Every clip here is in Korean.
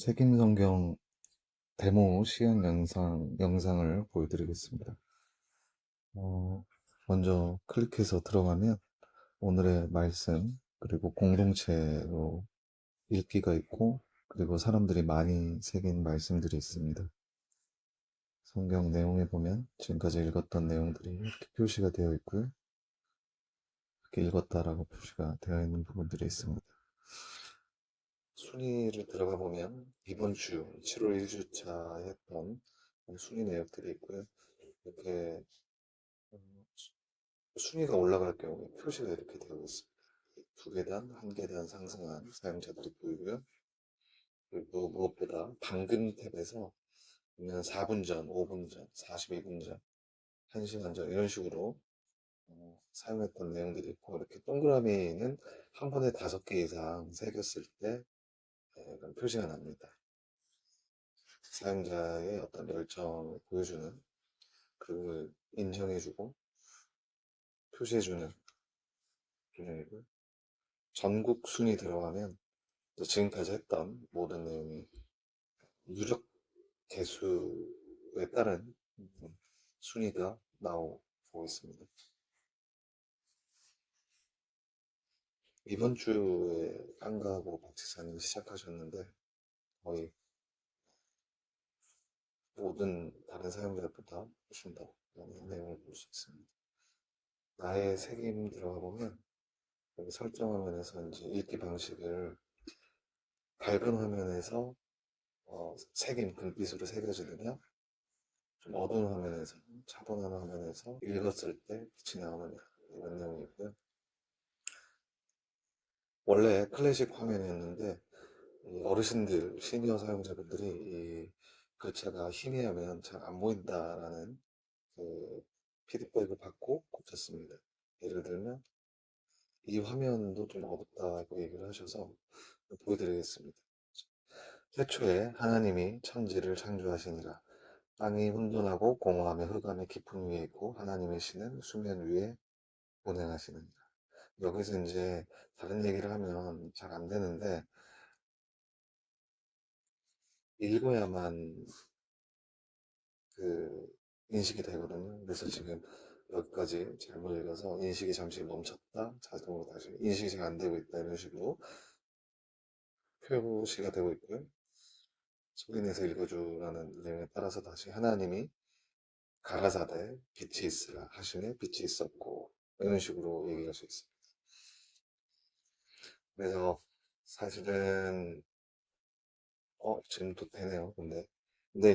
세김성경 데모 시연 영상을 보여드리겠습니다. 먼저 클릭해서 들어가면 오늘의 말씀, 그리고 공동체로 읽기가 있고, 그리고 사람들이 많이 새긴 말씀들이 있습니다. 성경 내용에 보면 지금까지 읽었던 내용들이 이렇게 표시가 되어 있고요. 이렇게 읽었다라고 표시가 되어 있는 부분들이 있습니다. 순위를 들어가 보면 이번 주 7월 1주차 했던 순위 내역들이 있고요. 이렇게 순위가 올라갈 경우에 표시가 이렇게 되어 있습니다. 2계단, 1계단 상승한 사용자들이 보이고요. 그리고 무엇보다 방금 탭에서 보면 4분 전, 5분 전, 42분 전, 1시간 전 이런 식으로 사용했던 내용들이 있고, 이렇게 동그라미는 한 번에 5개 이상 새겼을 때 이런 표시가 납니다. 사용자의 어떤 열정을 보여주는, 그리고 인정해주고 표시해주는 기능이고요. 전국 순위 들어가면 지금까지 했던 모든 내용이 누적 개수에 따른 순위가 나오고 있습니다. 이번 주에 깡가하고 박지사님이 시작하셨는데 거의 모든 다른 사용자들보다 훨씬 더 많은 내용을 볼 수 있습니다. 나의 책임 들어가 보면 여기 설정 화면에서 이제 읽기 방식을 밝은 화면에서 색임 금빛으로 새겨지느냐, 좀 어두운 화면에서, 차분한 화면에서 읽었을 때 빛이 나오느냐, 이런 내용이고요. 원래 클래식 화면이었는데 어르신들, 시니어 사용자분들이 이 글자가 희미하면 잘 안 보인다라는 그 피드백을 받고 고쳤습니다. 예를 들면 이 화면도 좀 어둡다고 얘기를 하셔서 보여드리겠습니다. 태초에 하나님이 천지를 창조하시니라. 땅이 혼돈하고 공허하며 흑암의 깊음 위에 있고 하나님의 신은 수면 위에 운행하시느니라. 여기서 이제 다른 얘기를 하면 잘 안 되는데 읽어야만 그 인식이 되거든요. 그래서 지금 여기까지 잘못 읽어서 인식이 잠시 멈췄다, 자동으로 다시 인식이 잘 안 되고 있다, 이런 식으로 표시가 되고 있고요. 소리내서 읽어주라는 내용에 따라서 다시 하나님이 가라사대 빛이 있으라 하시매 빛이 있었고, 이런 식으로 얘기할 수 있습니다. 그래서 사실은 지금도 되네요. 근데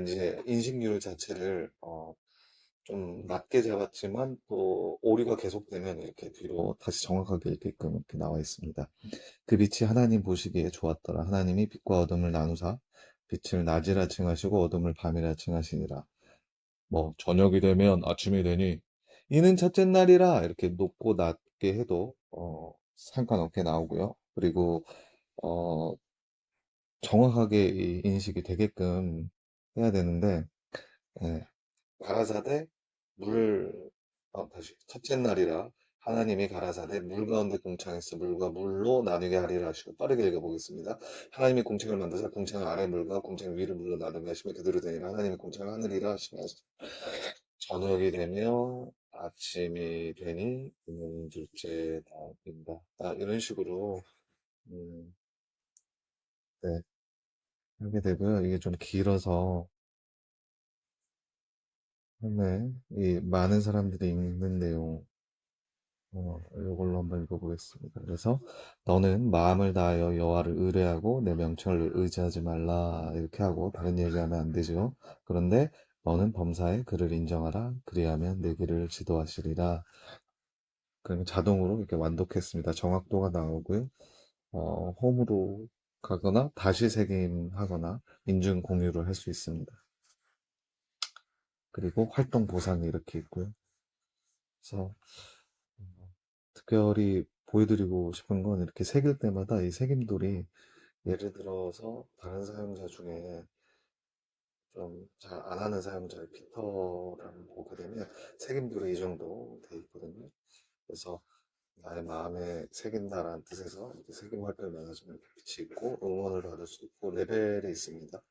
이제 인식률 자체를 좀 낮게 잡았지만 또 오류가 계속되면 이렇게 뒤로 다시 정확하게 읽게끔 이렇게 나와 있습니다. 그 빛이 하나님 보시기에 좋았더라. 하나님이 빛과 어둠을 나누사 빛을 낮이라 칭하시고 어둠을 밤이라 칭하시니라. 뭐 저녁이 되면 아침이 되니 이는 첫째 날이라, 이렇게 높고 낮게 해도 상관없게 나오고요. 그리고 어, 정확하게 이 인식이 되게끔 해야 되는데, 예, 가라사대 물, 다시 첫째 날이라 하나님이 가라사대 물 가운데 공창에서 물과 물로 나누게 하리라 하시고, 빠르게 읽어보겠습니다. 하나님이 공창을 만드사 공창 아래 물과 공창 위를 물로 나누게 하시며 그대로 되니라. 하나님이 공창을 하늘이라 하시며 저녁이 되며 아침이 되니 그는 둘째 날입니다. 이런 식으로 네, 하게 되고요. 이게 좀 길어서 네, 이 많은 사람들이 읽는 내용, 이걸로 한번 읽어보겠습니다. 그래서 너는 마음을 다하여 여호와를 의뢰하고 내 명령을 의지하지 말라, 이렇게 하고 다른 얘기하면 안 되죠. 그런데 너는 범사에 그를 인정하라, 그리하면 내 길을 지도하시리라. 그러면 자동으로 이렇게 완독했습니다. 정확도가 나오고요. 홈으로 가거나 다시 새김하거나 인증 공유를 할 수 있습니다. 그리고 활동 보상이 이렇게 있고요. 그래서 특별히 보여드리고 싶은 건 이렇게 새길 때마다 이 새김돌이, 예를 들어서 다른 사용자 중에 좀 잘 안 하는 사용자의 피터라는 보게 되면 새김돌이 이 정도 돼 있거든요. 그래서 나의 마음에 새긴다라는 뜻에서 이렇게 새김 활동에 많아지면 빛이 있고 응원을 받을 수 있고 레벨이 있습니다.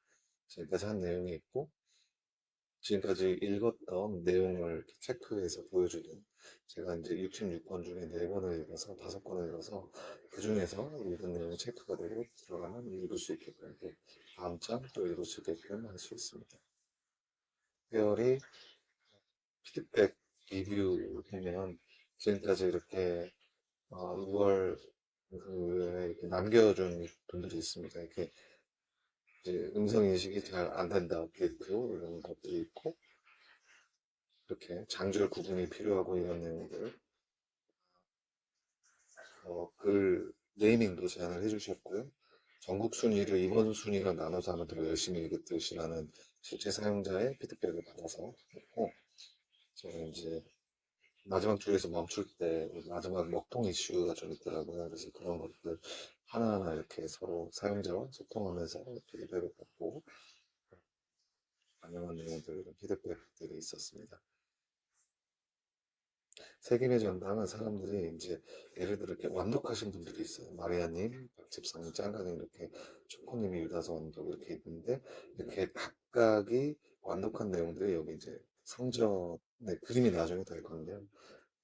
지금까지 한 내용이 있고 지금까지 읽었던 내용을 이렇게 체크해서 보여주는 제가 이제 66권 중에 4권을 읽어서 5권을 읽어서 그 중에서 읽은 내용이 체크가 되고 들어가면 읽을 수 있게끔 또 다음 장 또 읽을 수 있게끔 할 수 있습니다. 특별히 피드백 리뷰 보면 지금까지 이렇게 6월 이렇게 남겨준 분들이 있습니다. 이렇게 이제 음성 인식이 잘 안 된다, 업데이트 이런 것들이 있고 이렇게 장줄 구분이 필요하고 이런 내용들 글 네이밍도 제안을 해주셨고요. 전국 순위를 이번 순위로 나눠서 하면 더 열심히 읽었듯이라는 실제 사용자의 피드백을 받아서 했고 제가 이제 마지막 줄에서 멈출 때 마지막 먹통 이슈가 좀 있더라고요. 그래서 그런 것들 하나하나 이렇게 서로 사용자와 소통하면서 피드백을 받고 반영한 내용들 이런 피드백들이 있었습니다. 세김의 전당은 사람들이 이제 예를 들어 이렇게 완독하신 분들이 있어요. 마리아님, 박집사님, 짱가님 이렇게 초코님이 유다서 완독 이렇게 있는데 이렇게 각각이 완독한 내용들이 여기 이제 성전의 그림이 나중에 다 있거든요.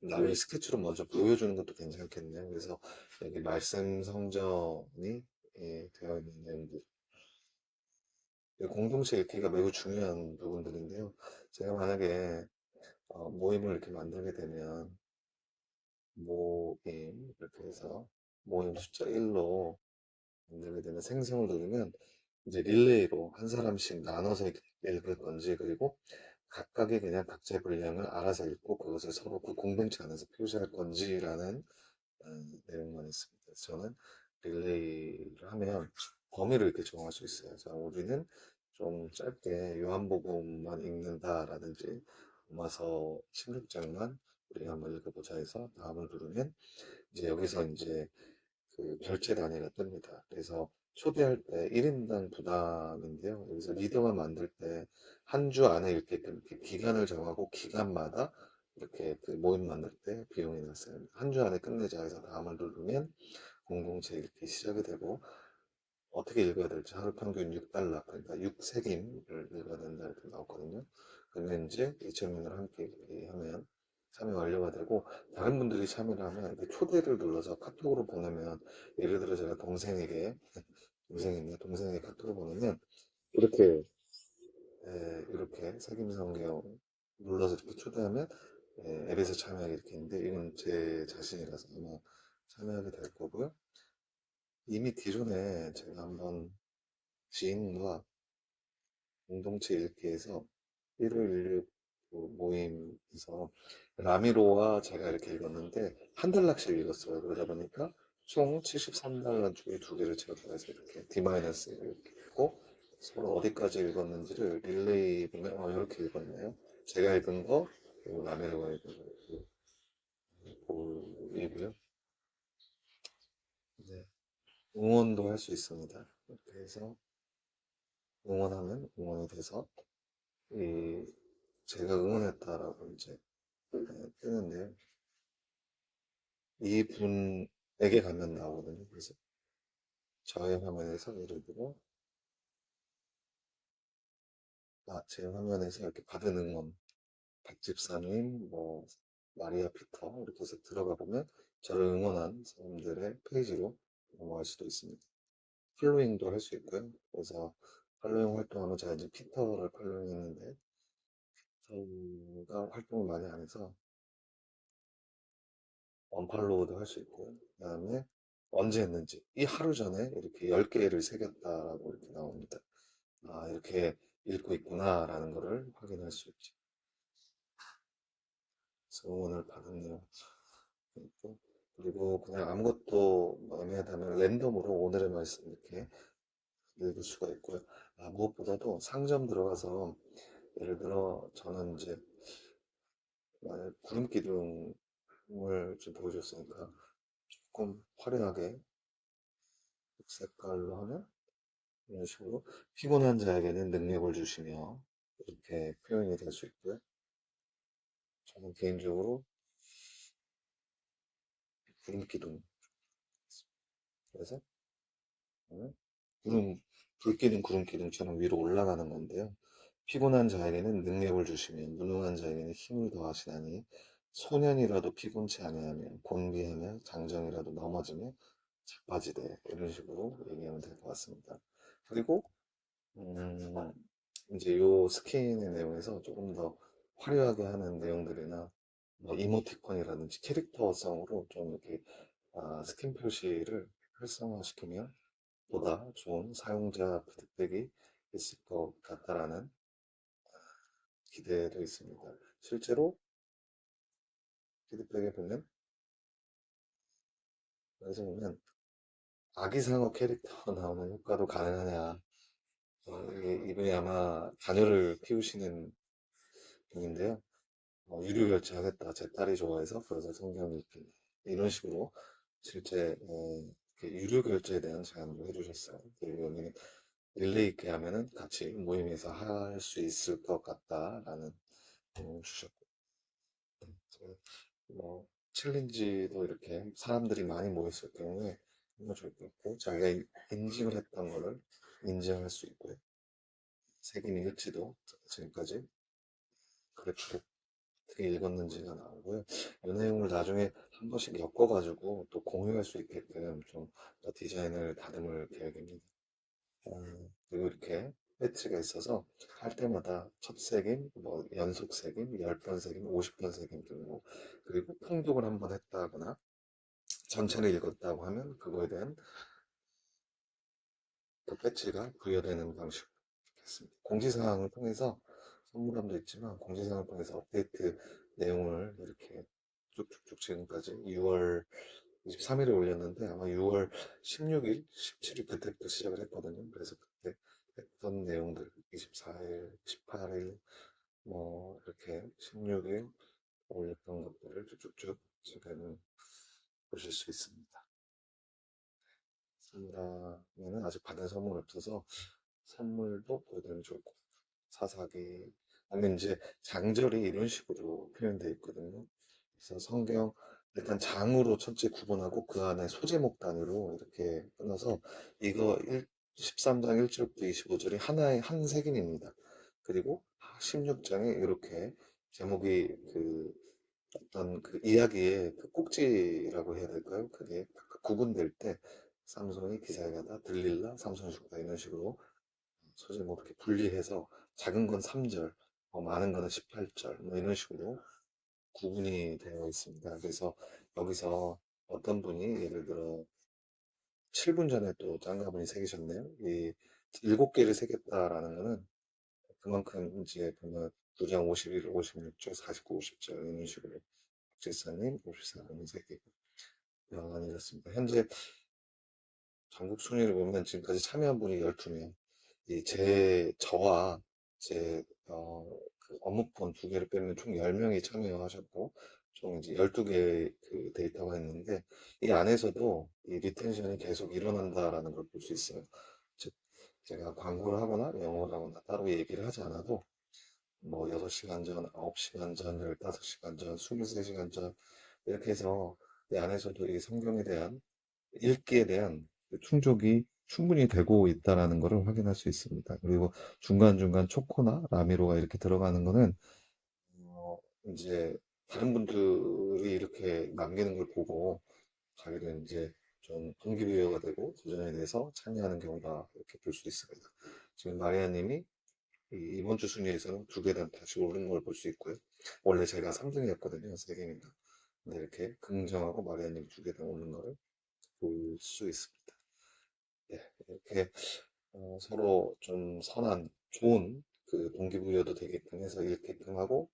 남이 스케치로 먼저 보여주는 것도 괜찮겠네요. 그래서 여기 말씀 성전이 되어 있는 내용들. 공동체 읽기가 매우 중요한 부분들인데요. 제가 만약에 모임을 이렇게 만들게 되면 모임 이렇게 해서 모임 숫자 1로 만들게 되면 생성을 누르면 이제 릴레이로 한 사람씩 나눠서 읽을 건지 그리고 각각의 그냥 각자의 분량을 알아서 읽고 그것을 서로 그 공동체 안에서 표시할 건지라는 내용만 있습니다. 그래서 저는 릴레이를 하면 범위를 이렇게 정할 수 있어요. 자, 우리는 좀 짧게 요한복음만 읽는다라든지 로마서 16장만 우리가 한번 읽어보자 해서 다음을 누르면 이제 여기서 이제 그 결제 단위가 뜹니다. 그래서 초대할 때 1인당 부담인데요. 여기서 리더만 만들 때 한 주 안에 읽게끔 이렇게 기간을 정하고 기간마다 이렇게 그 모임 만들 때 비용이 났어요. 한 주 안에 끝내자 해서 다음을 누르면 공동체 읽기 시작이 되고 어떻게 읽어야 될지 하루 평균 6달러 그러니까 6세김을 읽어야 된다 이렇게 나왔거든요. 그러면 이제 2,000명을 함께 하면 참여 완료가 되고 다른 분들이 참여를 하면 이렇게 초대를 눌러서 카톡으로 보내면 예를 들어 제가 동생에게 동생인데 동생에게 카톡을 보내면 이렇게 이렇게 세김성경 눌러서 이렇게 초대하면 앱에서 참여하게 이렇게 있는데 이건 제 자신이라서 아마 참여하게 될 거고요. 이미 기존에 제가 한번 지인과 공동체 읽기에서 1월 16 모임에서 라미로와 제가 이렇게 읽었는데 한 달락씩 읽었어요. 그러다 보니까 총 73달러 중에 두 개를 제가 해서 이렇게 D- 이렇게 읽고 서로 어디까지 읽었는지를 릴레이 보면 이렇게 읽었네요. 제가 읽은 거 그리고 라미로가 읽은 거 이렇게 보이고요. 네. 응원도 할 수 있습니다. 이렇게 해서 응원하면 응원이 돼서 이 제가 응원했다라고 이제 뜨는데요. 이분에게 가면 나오거든요. 그래서 저의 화면에서 예를 들어 제 화면에서 이렇게 받은 응원 박집사님, 뭐 마리아 피터 이렇게 해서 들어가 보면 저를 응원한 사람들의 페이지로 넘어갈 수도 있습니다. 팔로잉도 할 수 있고요. 그래서 팔로잉 활동하면 제가 이제 피터를 팔로잉 했는데 피터가 활동을 많이 안 해서 언팔로우도 할 수 있고요. 그 다음에 언제 했는지 이 하루 전에 이렇게 10개를 새겼다라고 이렇게 나옵니다. 이렇게 읽고 있구나 라는 거를 확인할 수 있죠. 그래서 응원을 받은 내용 있고 그리고 그냥 아무것도 애매하다면 랜덤으로 오늘의 말씀 이렇게 읽을 수가 있고요. 무엇보다도 상점 들어가서 예를 들어 저는 이제 만약 구름 기둥을 좀 보여줬으니까 조금 화려하게 색깔로 하면 이런 식으로 피곤한 자에게는 능력을 주시며 이렇게 표현이 될 수 있고요. 저는 개인적으로 구름 기둥. 그래서 어, 구름, 불 끼는 구름 기둥처럼 위로 올라가는 건데요. 피곤한 자에게는 능력을 주시며 무능한 자에게는 힘을 더하시나니 소년이라도 피곤치 아니하며 곤비하며 장정이라도 넘어지며 자빠지되 이런 식으로 얘기하면 될 것 같습니다. 그리고 음, 이제 요 스킨의 내용에서 조금 더 화려하게 하는 내용들이나 뭐 이모티콘이라든지 캐릭터성으로 좀 이렇게 스킨 표시를 활성화시키면 보다 좋은 사용자 피드백이 있을 것 같다라는 기대도 있습니다. 실제로 피드백에 보면, 여기서 보면 아기상어 캐릭터 나오는 효과도 가능하냐. 이분이 아마 자녀를 키우시는 분인데요. 유료 결제하겠다. 제 딸이 좋아해서 그래서 성경 읽기. 이런 식으로 실제 이렇게 유료 결제에 대한 제안도 해주셨어요. 그리고 여기는 릴레이 있게 하면은 같이 모임에서 할 수 있을 것 같다라는 내용을 주셨고, 그래서 뭐 챌린지도 이렇게 사람들이 많이 모였을 경우에 정말 좋을 것 같고, 자기가 인증을 했던 거를 인증할 수 있고요. 색인이 일치도 지금까지 그래프를 어떻게 읽었는지가 나오고요. 이 내용을 나중에 한 번씩 엮어가지고 또 공유할 수 있게끔 좀 디자인을 다듬을 계획입니다. 그리고 이렇게 배치가 있어서 할 때마다 첫 색임, 뭐 연속 색임, 10번 색임, 50번 색임 등고, 그리고 통독을 한번 했다거나 전체를 읽었다고 하면 그거에 대한 그 배치가 부여되는 방식으로 했습니다. 공지사항을 통해서 선물함도 있지만 공지사항을 통해서 업데이트 내용을 이렇게 쭉쭉쭉 지금까지 6월 23일에 올렸는데 아마 6월 16일, 17일 그때부터 시작을 했거든요. 그래서 그때 했던 내용들 24일, 18일 뭐 이렇게 16일 올렸던 것들을 쭉쭉쭉 지금 보실 수 있습니다. 선물함에는 아직 받은 선물 없어서 선물도 보여드리면 좋을 것 같아요. 사사기. 아니면 이제 장절이 이런 식으로 표현되어 있거든요. 그래서 성경 일단 장으로 첫째 구분하고 그 안에 소제목 단위로 이렇게 끊어서 이거 13장 1절부터 25절이 하나의 한 색인입니다. 그리고 16장에 이렇게 제목이 그 어떤 그 이야기의 그 꼭지라고 해야 될까요? 그게 구분될 때 삼손이 기사에 가다 들릴라 삼손이 죽다 이런 식으로 소위 뭐 이렇게 분리해서 작은 건 3절, 많은 거는 18절, 뭐 이런 식으로 구분이 되어 있습니다. 그래서 여기서 어떤 분이 예를 들어 7분 전에 또 짱가분이 새기셨네요. 이 7개를 새겼다라는 거는 그만큼 이제 보면 9장 51, 56절, 49, 50절 이런 식으로 박지사님, 54분이 새기고 명안이 졌습니다. 현재 전국 순위를 보면 지금까지 참여한 분이 12명. 저와 제, 그 업무폰 2개를 빼면 총 10명이 참여하셨고, 총 이제 12개의 그 데이터가 있는데, 이 안에서도 이 리텐션이 계속 일어난다라는 걸 볼 수 있어요. 즉, 제가 광고를 하거나 영어를 하거나 따로 얘기를 하지 않아도, 뭐 6시간 전, 9시간 전, 15시간 전, 23시간 전, 이렇게 해서 이 안에서도 이 성경에 대한 읽기에 대한 그 충족이 충분히 되고 있다라는 것을 확인할 수 있습니다. 그리고 중간중간 초코나 라미로가 이렇게 들어가는 거는 이제 다른 분들이 이렇게 남기는 걸 보고 자기도 이제 좀 동기부여가 되고 도전에 대해서 참여하는 경우가 이렇게 볼 수 있습니다. 지금 마리아님이 이번 주 순위에서는 2계단 다시 오른 걸 볼 수 있고요. 원래 제가 3등이었거든요. 3개인가. 근데 이렇게 긍정하고 마리아님 2계단 오른 거를 볼 수 있습니다. 네, 이렇게 서로 좀 선한, 좋은 그 동기부여도 되게끔 해서 읽게끔 하고,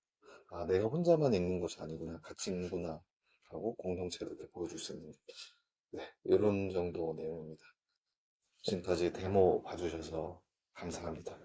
내가 혼자만 읽는 것이 아니구나, 같이 읽는구나, 하고 공동체로 이렇게 보여줄 수 있는, 네, 이런 정도 내용입니다. 지금까지 데모 봐주셔서 감사합니다.